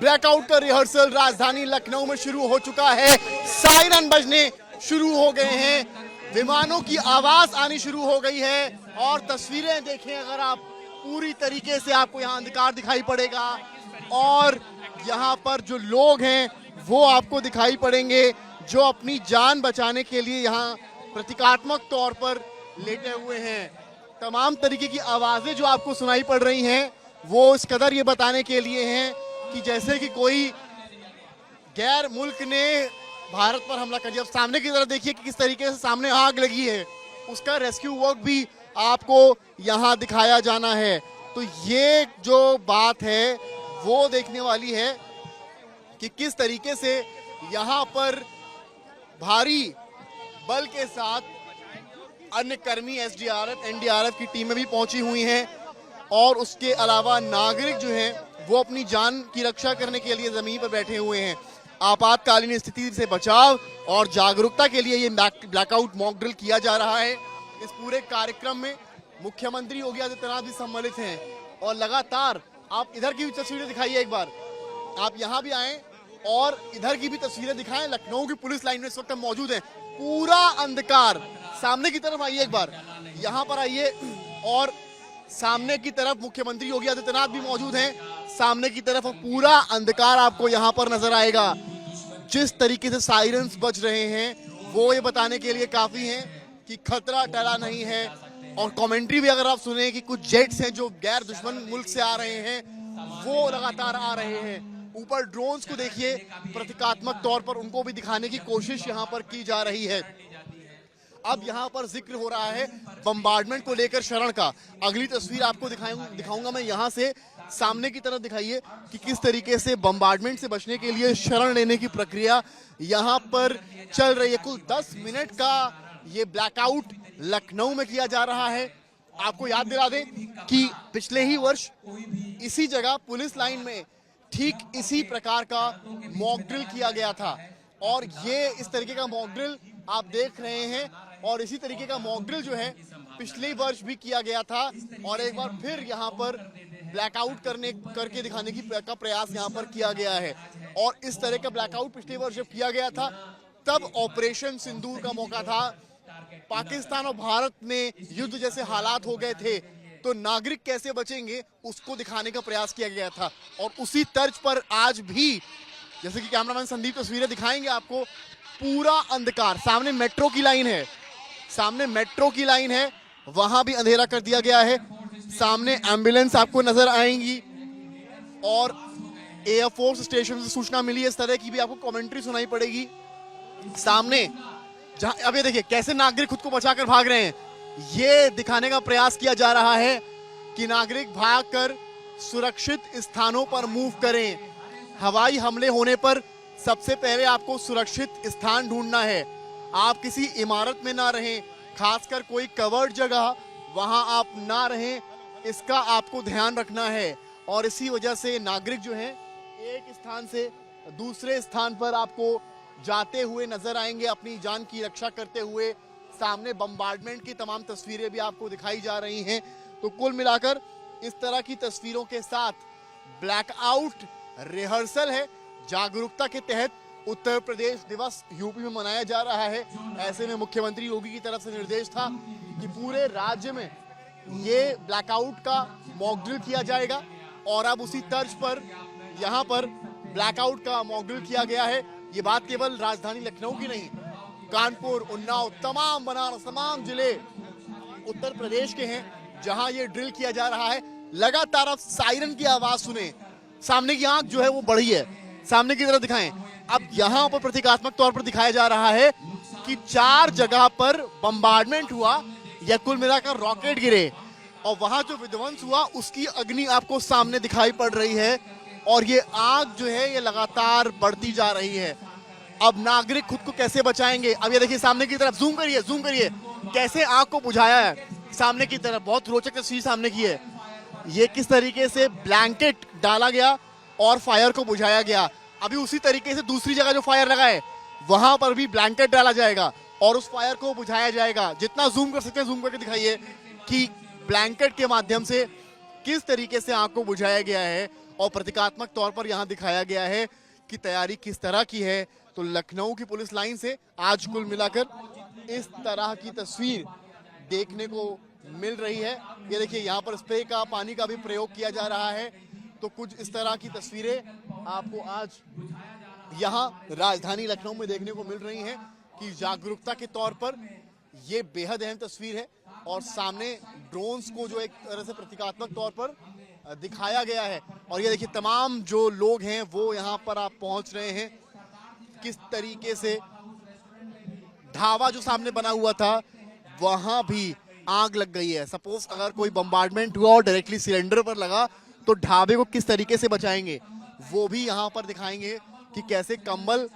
Blackout का rehearsal राजधानी लखनऊ में शुरू हो चुका है। सायरन बजने शुरू हो गए हैं, विमानों की आवाज आनी शुरू हो गई है और तस्वीरें देखें अगर आप, पूरी तरीके से आपको यहाँ अंधकार दिखाई पड़ेगा और यहाँ पर जो लोग हैं वो आपको दिखाई पड़ेंगे जो अपनी जान बचाने के लिए यहाँ प्रतीकात्मक तौर पर लेटे हुए हैं। तमाम तरीके की आवाजें जो आपको सुनाई पड़ रही हैं वो इस कदर ये बताने के लिए हैं कि जैसे कि कोई गैर मुल्क ने भारत पर हमला कर दिया। अब सामने की तरफ देखिए कि किस तरीके से सामने आग लगी है, उसका रेस्क्यू वर्क भी आपको यहाँ दिखाया जाना है। तो ये जो बात है वो देखने वाली है कि किस तरीके से यहाँ पर भारी बल के साथ अन्य कर्मी एसडीआरएफ एनडीआरएफ की टीमें भी पहुंची हुई हैं और उसके अलावा नागरिक जो हैं वो अपनी जान की रक्षा करने के लिए जमीन पर बैठे हुए हैं। आपातकालीन स्थिति से बचाव और जागरूकता के लिए ये ब्लैकआउट मॉक ड्रिल किया जा रहा है। इस पूरे कार्यक्रम में मुख्यमंत्री योगी आदित्यनाथ भी सम्मिलित हैं और लगातार आप इधर की भी तस्वीरें दिखाइए एक बार, आप यहाँ भी आए और इधर की भी तस्वीरें दिखाएं। लखनऊ की पुलिस लाइन में इस वक्त हम मौजूद हैं, पूरा अंधकार। सामने की तरफ आइए एक बार, यहाँ पर आइए और सामने की तरफ मुख्यमंत्री योगी आदित्यनाथ भी मौजूद हैं। सामने की तरफ पूरा अंधकार आपको यहाँ पर नजर आएगा। जिस तरीके से सायरन्स बज रहे हैं वो ये बताने के लिए काफी हैं कि खतरा टला नहीं है। और कमेंट्री भी अगर आप सुने कि कुछ जेट्स हैं जो गैर दुश्मन मुल्क से आ रहे हैं वो लगातार आ रहे हैं। ऊपर ड्रोन्स को देखिए, प्रतीकात्मक तौर पर उनको भी दिखाने की कोशिश यहाँ पर की जा रही है। अब यहाँ पर जिक्र हो रहा है बम्बार्डमेंट को लेकर शरण का। अगली तस्वीर आपको दिखाऊंगा मैं यहाँ से। सामने की तरफ दिखाइए कि किस तरीके से बम्बार्डमेंट से बचने के लिए शरण लेने की प्रक्रिया यहाँ पर चल रही है। कुल 10 मिनट का ये ब्लैकआउट लखनऊ में किया जा रहा है। आपको याद दिला दें कि पिछले ही वर्ष इसी जगह पुलिस लाइन में ठीक इसी प्रकार का मॉक ड्रिल किया गया था और ये इस तरीके का मॉक ड्रिल आप देख रहे हैं। और इसी तरीके का मॉक ड्रिल जो है पिछले वर्ष भी किया गया था और एक बार फिर यहाँ पर ब्लैकआउट करके दिखाने का प्रयास यहाँ पर किया गया है। और इस तरह का ब्लैकआउट पिछले वर्ष जब किया गया था तब ऑपरेशन सिंदूर का मौका था। पाकिस्तान और भारत में युद्ध जैसे हालात हो गए थे तो नागरिक कैसे बचेंगे उसको दिखाने का प्रयास किया गया था। और उसी तर्ज पर आज भी, जैसे कि कैमरामैन संदीप तस्वीरें दिखाएंगे आपको, पूरा अंधकार। सामने मेट्रो की लाइन है, सामने मेट्रो की लाइन है, वहां भी अंधेरा कर दिया गया है। सामने एम्बुलेंस आपको नजर आएंगी और एयरफोर्स स्टेशन से सूचना मिली है, इस तरह की भी आपको कमेंट्री सुनाई पड़ेगी। सामने जहां अब ये देखिए कैसे नागरिक खुद को बचाकर भाग रहे हैं, ये दिखाने का प्रयास किया जा रहा है कि नागरिक भागकर सुरक्षित स्थानों पर मूव करें। हवाई हमले होने पर सबसे पहले आपको सुरक्षित स्थान ढूंढना है। आप किसी इमारत में ना रहें, खासकर कोई कवर्ड जगह वहां आप ना रहें, इसका आपको ध्यान रखना है। और इसी वजह से नागरिक जो हैं एक स्थान से दूसरे स्थान पर आपको जाते हुए नजर आएंगे, अपनी जान की रक्षा करते हुए। सामने बम्बार्डमेंट की तमाम तस्वीरें भी आपको दिखाई जा रही हैं। तो कुल मिलाकर इस तरह की तस्वीरों के साथ ब्लैकआउट रिहर्सल है। जागरूकता के तहत उत्तर प्रदेश दिवस यूपी में मनाया जा रहा है। ऐसे में मुख्यमंत्री योगी की तरफ से निर्देश था कि पूरे राज्य में ये ब्लैकआउट का मॉक ड्रिल किया जाएगा और अब उसी तर्ज पर यहाँ पर ब्लैकआउट का मॉक ड्रिल किया गया है। ये बात केवल राजधानी लखनऊ की नहीं, कानपुर, उन्नाव, तमाम बनारस, तमाम जिले उत्तर प्रदेश के हैं जहां ये ड्रिल किया जा रहा है। लगातार आप सायरन की आवाज सुने, सामने की आंख जो है वो बढ़ी है, सामने की तरफ दिखाएं। अब यहाँ पर प्रतीकात्मक तौर पर दिखाया जा रहा है कि 4 जगह पर बम्बार्डमेंट हुआ या कुल मिलाकर रॉकेट गिरे और वहां जो विध्वंस हुआ उसकी अग्नि आपको सामने दिखाई पड़ रही है और ये आग जो है ये लगातार बढ़ती जा रही है। अब नागरिक खुद को कैसे बचाएंगे? अब ये देखिए सामने की तरफ, जूम करिए कैसे आग को बुझाया है। सामने की तरफ बहुत रोचक तस्वीर सामने की है, ये किस तरीके से ब्लैंकेट डाला गया और फायर को बुझाया गया। अभी उसी तरीके से दूसरी जगह जो फायर लगा है वहां पर भी ब्लैंकेट डाला जाएगा और उस फायर को बुझाया जाएगा। जितना जूम कर सकते हैं जूम करके दिखाइए कि ब्लैंकेट के माध्यम से किस तरीके से आग को बुझाया गया है और प्रतीकात्मक तौर पर यहाँ दिखाया गया है कि तैयारी किस तरह की है। तो लखनऊ की पुलिस लाइन से आज कुल मिलाकर इस तरह की तस्वीर देखने को मिल रही है। ये देखिए यहाँ पर स्प्रे का पानी का भी प्रयोग किया जा रहा है। तो कुछ इस तरह की तस्वीरें आपको आज यहाँ राजधानी लखनऊ में देखने को मिल रही हैं कि जागरूकता के तौर पर ये बेहद अहम तस्वीर है। और सामने ड्रोन्स को जो एक तरह से प्रतीकात्मक तौर पर दिखाया गया है। और ये देखिए तमाम जो लोग हैं वो यहाँ पर आप पहुंच रहे हैं। किस तरीके से ढाबा जो सामने बना हुआ था वहां भी आग लग गई है। सपोज अगर कोई बम्बार्डमेंट हुआ और डायरेक्टली सिलेंडर पर लगा तो ढाबे को किस तरीके से बचाएंगे वो भी यहाँ पर दिखाएंगे कि कैसे कंबल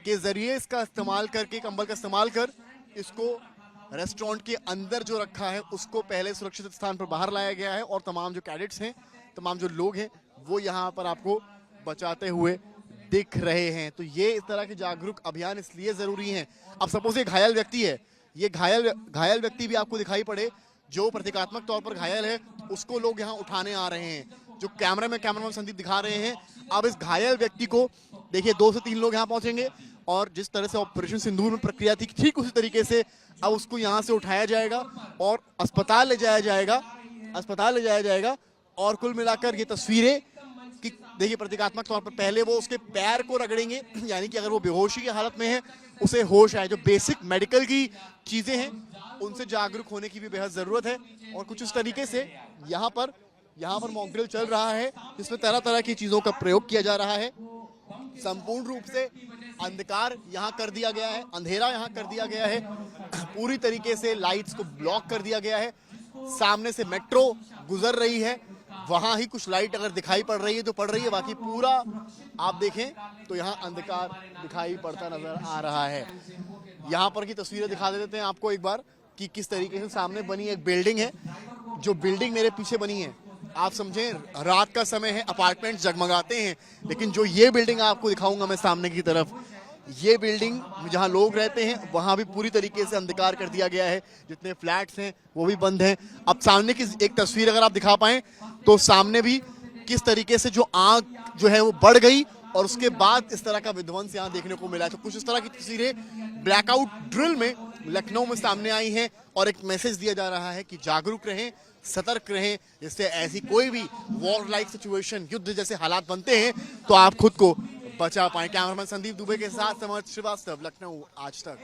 के जरिए इसका इस्तेमाल करके, कंबल का इस्तेमाल कर इसको रेस्टोरेंट के अंदर जो रखा है उसको पहले सुरक्षित स्थान पर बाहर लाया गया है। और तमाम जो कैडेट्स हैं, तमाम जो लोग हैं वो यहाँ पर आपको बचाते हुए दिख रहे हैं। तो ये इस तरह के जागरूक अभियान इसलिए जरूरी हैं। अब सपोज ये घायल व्यक्ति है, ये घायल व्यक्ति भी आपको दिखाई पड़े, जो प्रतीकात्मक तौर पर घायल है उसको लोग यहाँ उठाने आ रहे हैं। जो कैमरामैन संदीप दिखा रहे हैं। अब इस घायल व्यक्ति को देखिए 2 से 3 लोग यहाँ पहुंचेंगे और जिस तरह से ऑपरेशन सिंदूर में प्रक्रिया थी ठीक उसी तरीके से अब उसको यहाँ से उठाया जाएगा और अस्पताल ले जाया जाएगा। और कुल मिलाकर ये तस्वीरें कि देखिए प्रतीकात्मक तौर पर पहले वो उसके पैर को रगड़ेंगे, यानी कि अगर वो बेहोशी की हालत में है उसे होश आए। जो बेसिक मेडिकल की चीजें हैं उनसे जागरूक होने की भी बेहद जरूरत है। और कुछ इस तरीके से यहाँ पर मॉक ड्रिल चल रहा है जिसमें तरह तरह की चीजों का प्रयोग किया जा रहा है। संपूर्ण रूप से अंधकार यहाँ कर दिया गया है, अंधेरा यहाँ कर दिया गया है, पूरी तरीके से लाइट्स को ब्लॉक कर दिया गया है। सामने से मेट्रो गुजर रही है, वहां ही कुछ लाइट अगर दिखाई पड़ रही है तो पड़ रही है, बाकी पूरा आप देखें तो यहाँ अंधकार दिखाई पड़ता नजर आ रहा है। यहाँ पर की तस्वीरें दिखा देते हैं आपको एक बार कि किस तरीके से सामने बनी एक बिल्डिंग है। जो बिल्डिंग मेरे पीछे बनी है आप समझें रात का समय है, अपार्टमेंट जगमगाते हैं, लेकिन जो ये बिल्डिंग आपको दिखाऊंगा मैं सामने की तरफ, ये बिल्डिंग जहां लोग रहते हैं वहां भी पूरी तरीके से अंधकार कर दिया गया है। जितने फ्लैट्स हैं वो भी बंद हैं। अब सामने की एक तस्वीर अगर आप दिखा पाएं तो सामने भी किस तरीके से जो आग जो है वो बढ़ गई और उसके बाद इस तरह का विध्वंस यहाँ देखने को मिला। तो कुछ इस तरह की तस्वीरें ब्लैकआउट ड्रिल में लखनऊ में सामने आई हैं और एक मैसेज दिया जा रहा है कि जागरूक रहें, सतर्क रहें, जिससे ऐसी कोई भी वॉर लाइक सिचुएशन, युद्ध जैसे हालात बनते हैं तो आप खुद को बचा पाएं। कैमरामैन संदीप दुबे के साथ समर्थ श्रीवास्तव, लखनऊ आज तक।